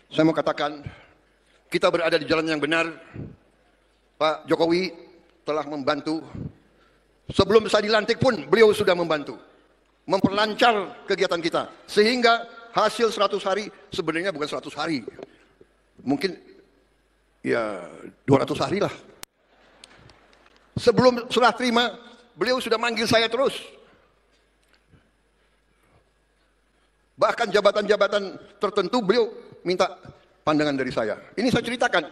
Saya mau katakan, kita berada di jalan yang benar. Pak Jokowi telah membantu. Sebelum saya dilantik pun beliau sudah membantu memperlancar kegiatan kita, sehingga hasil 100 hari sebenarnya bukan 100 hari, mungkin ya 200 hari lah. Sebelum serah terima, beliau sudah manggil saya terus. Bahkan jabatan-jabatan tertentu beliau minta pandangan dari saya. Ini saya ceritakan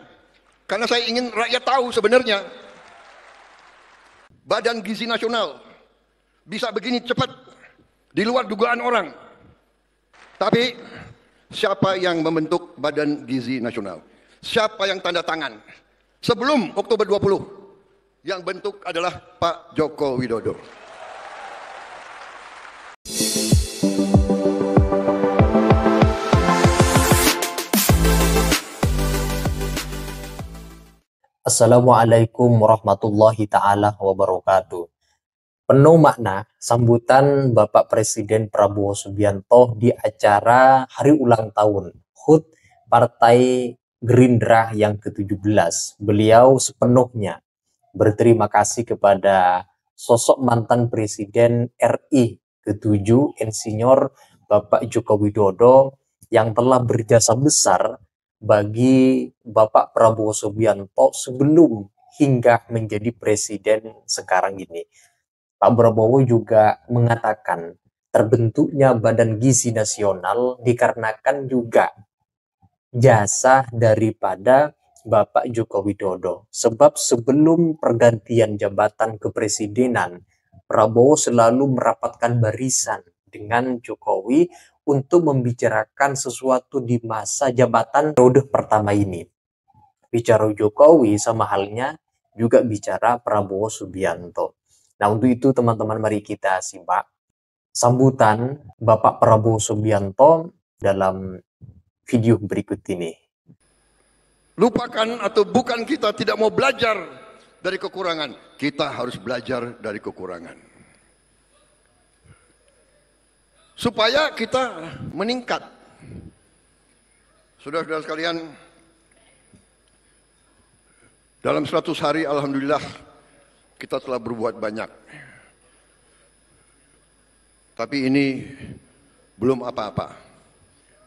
karena saya ingin rakyat tahu sebenarnya Badan Gizi Nasional bisa begini cepat di luar dugaan orang. Tapi siapa yang membentuk Badan Gizi Nasional? Siapa yang tanda tangan? Sebelum Oktober 20, yang bentuk adalah Pak Joko Widodo. Assalamualaikum warahmatullahi ta'ala wabarakatuh. Penuh makna sambutan Bapak Presiden Prabowo Subianto di acara hari ulang tahun HUT Partai Gerindra yang ke-17. Beliau sepenuhnya berterima kasih kepada sosok mantan Presiden RI ke-7 Insinyur Bapak Joko Widodo yang telah berjasa besar bagi Bapak Prabowo Subianto sebelum hingga menjadi presiden sekarang ini. Pak Prabowo juga mengatakan terbentuknya Badan Gizi Nasional dikarenakan juga jasa daripada Bapak Joko Widodo. Sebab sebelum pergantian jabatan kepresidenan, Prabowo selalu merapatkan barisan dengan Jokowi untuk membicarakan sesuatu di masa jabatan periode pertama ini. Bicara Jokowi sama halnya juga bicara Prabowo Subianto. Nah, untuk itu teman-teman mari kita simak sambutan Bapak Prabowo Subianto dalam video berikut ini. Lupakan atau bukan kita tidak mau belajar dari kekurangan. Kita harus belajar dari kekurangan. Supaya kita meningkat. Saudara-saudara sekalian, dalam 100 hari alhamdulillah kita telah berbuat banyak. Tapi ini belum apa-apa.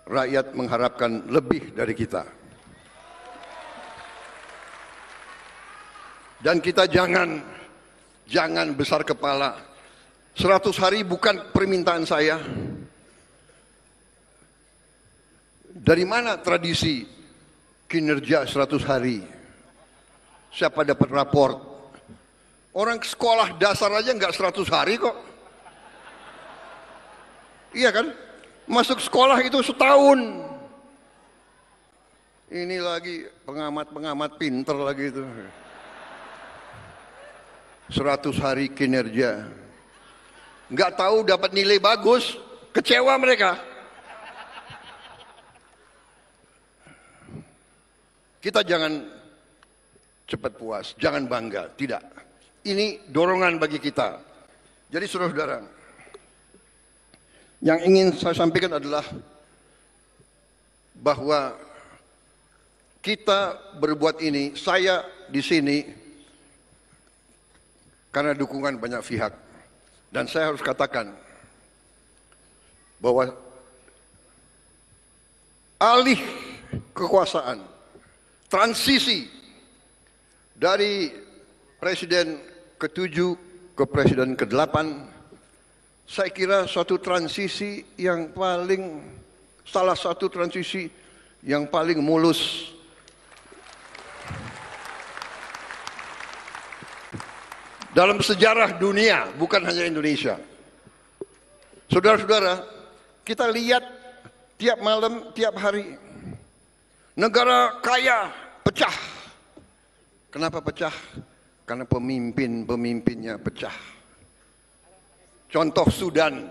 Rakyat mengharapkan lebih dari kita. Dan kita jangan besar kepala. 100 hari bukan permintaan saya. Dari mana tradisi kinerja 100 hari? Siapa dapat raport? Orang sekolah dasar aja nggak 100 hari kok. Iya kan? Masuk sekolah itu setahun. Ini lagi pengamat-pengamat pinter lagi itu. 100 hari kinerja. Nggak tahu dapat nilai bagus, kecewa mereka. Kita jangan cepat puas, jangan bangga, tidak. Ini dorongan bagi kita. Jadi saudara-saudara, yang ingin saya sampaikan adalah bahwa kita berbuat ini, saya di sini karena dukungan banyak pihak. Dan saya harus katakan bahwa alih kekuasaan, transisi dari presiden ke-7 ke presiden ke-8, saya kira suatu transisi yang salah satu transisi yang paling mulus. Dalam sejarah dunia, bukan hanya Indonesia. Saudara-saudara, kita lihat tiap malam, tiap hari, negara kaya pecah. Kenapa pecah? Karena pemimpinnya pecah. Contoh Sudan.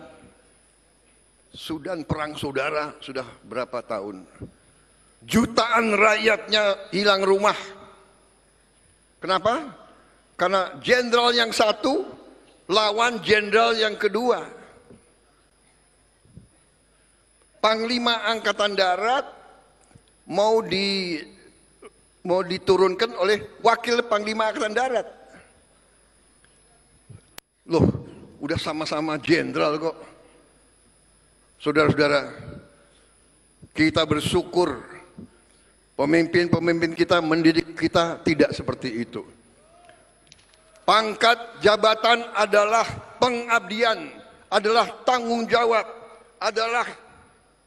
Sudan perang saudara sudah berapa tahun. Jutaan rakyatnya hilang rumah. Kenapa? Karena jenderal yang satu lawan jenderal yang kedua. Panglima Angkatan Darat mau diturunkan oleh Wakil Panglima Angkatan Darat. Loh, udah sama-sama jenderal kok. Saudara-saudara, kita bersyukur pemimpin-pemimpin kita mendidik kita tidak seperti itu. Pangkat jabatan adalah pengabdian, adalah tanggung jawab, adalah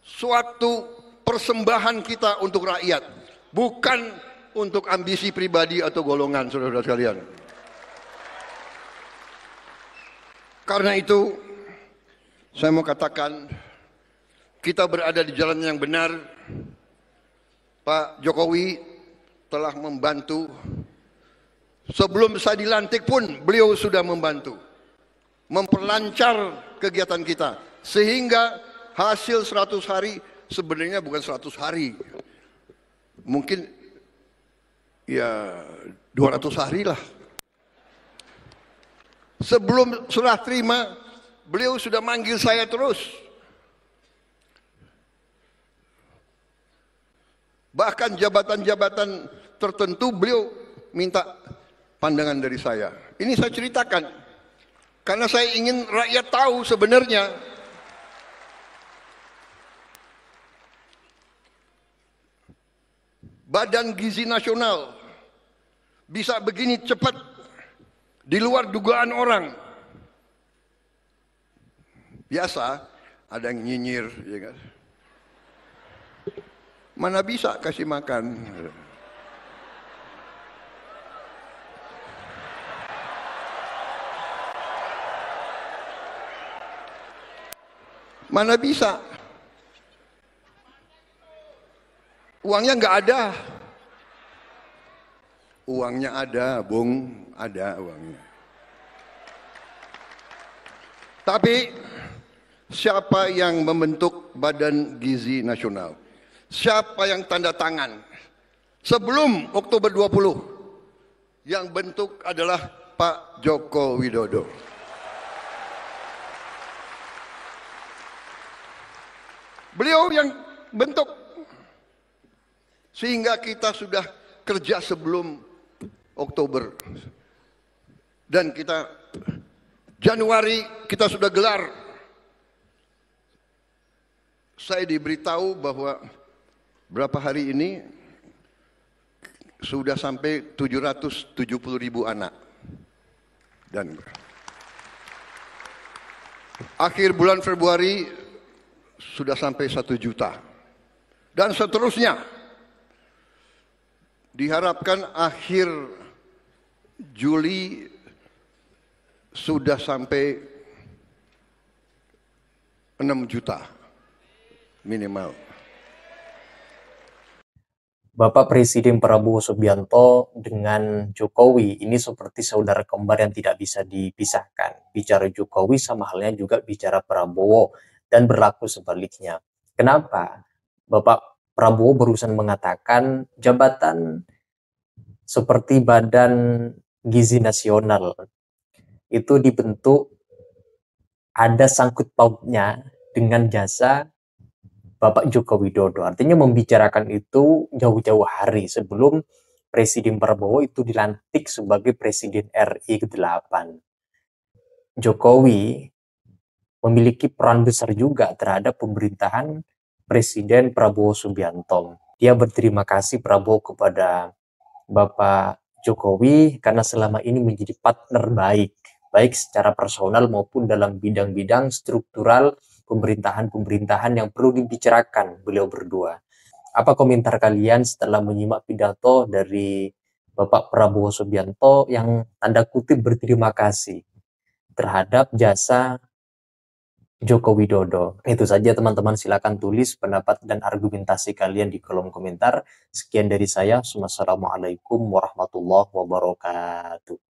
suatu persembahan kita untuk rakyat, bukan untuk ambisi pribadi atau golongan, saudara-saudara sekalian. Karena itu, saya mau katakan, kita berada di jalan yang benar. Pak Jokowi telah membantu. Sebelum saya dilantik pun, beliau sudah membantu. Memperlancar kegiatan kita. Sehingga hasil 100 hari sebenarnya bukan 100 hari. Mungkin ya 200 hari lah. Sebelum serah terima, beliau sudah manggil saya terus. Bahkan jabatan-jabatan tertentu beliau minta pandangan dari saya. Ini saya ceritakan. Karena saya ingin rakyat tahu sebenarnya Badan Gizi Nasional bisa begini cepat, di luar dugaan orang. Biasa ada yang nyinyir, ya kan? Mana bisa kasih makan? Mana bisa? Uangnya nggak ada. Uangnya ada, Bung, ada uangnya. Tapi siapa yang membentuk Badan Gizi Nasional? Siapa yang tanda tangan? Sebelum Oktober 20, yang bentuk adalah Pak Joko Widodo. Beliau yang bentuk. Sehingga kita sudah kerja sebelum Oktober. Dan kita Januari kita sudah gelar. Saya diberitahu bahwa berapa hari ini sudah sampai 770.000 anak. Dan akhir bulan Februari sudah sampai 1 juta. Dan seterusnya. Diharapkan akhir Juli sudah sampai 6 juta minimal. Bapak Presiden Prabowo Subianto dengan Jokowi ini seperti saudara kembar yang tidak bisa dipisahkan. Bicara Jokowi sama halnya juga bicara Prabowo dan berlaku sebaliknya. Kenapa? Bapak Prabowo barusan mengatakan jabatan seperti Badan Gizi Nasional itu dibentuk ada sangkut pautnya dengan jasa Bapak Joko Widodo. Artinya membicarakan itu jauh-jauh hari sebelum Presiden Prabowo itu dilantik sebagai Presiden RI ke-8. Jokowi memiliki peran besar juga terhadap pemerintahan Presiden Prabowo Subianto. Dia berterima kasih Prabowo kepada Bapak Jokowi karena selama ini menjadi partner baik secara personal maupun dalam bidang-bidang struktural pemerintahan yang perlu dibicarakan beliau berdua. Apa komentar kalian setelah menyimak pidato dari Bapak Prabowo Subianto yang tanda kutip berterima kasih terhadap jasa Joko Widodo? Itu saja teman-teman, silakan tulis pendapat dan argumentasi kalian di kolom komentar. Sekian dari saya. Wassalamualaikum warahmatullahi wabarakatuh.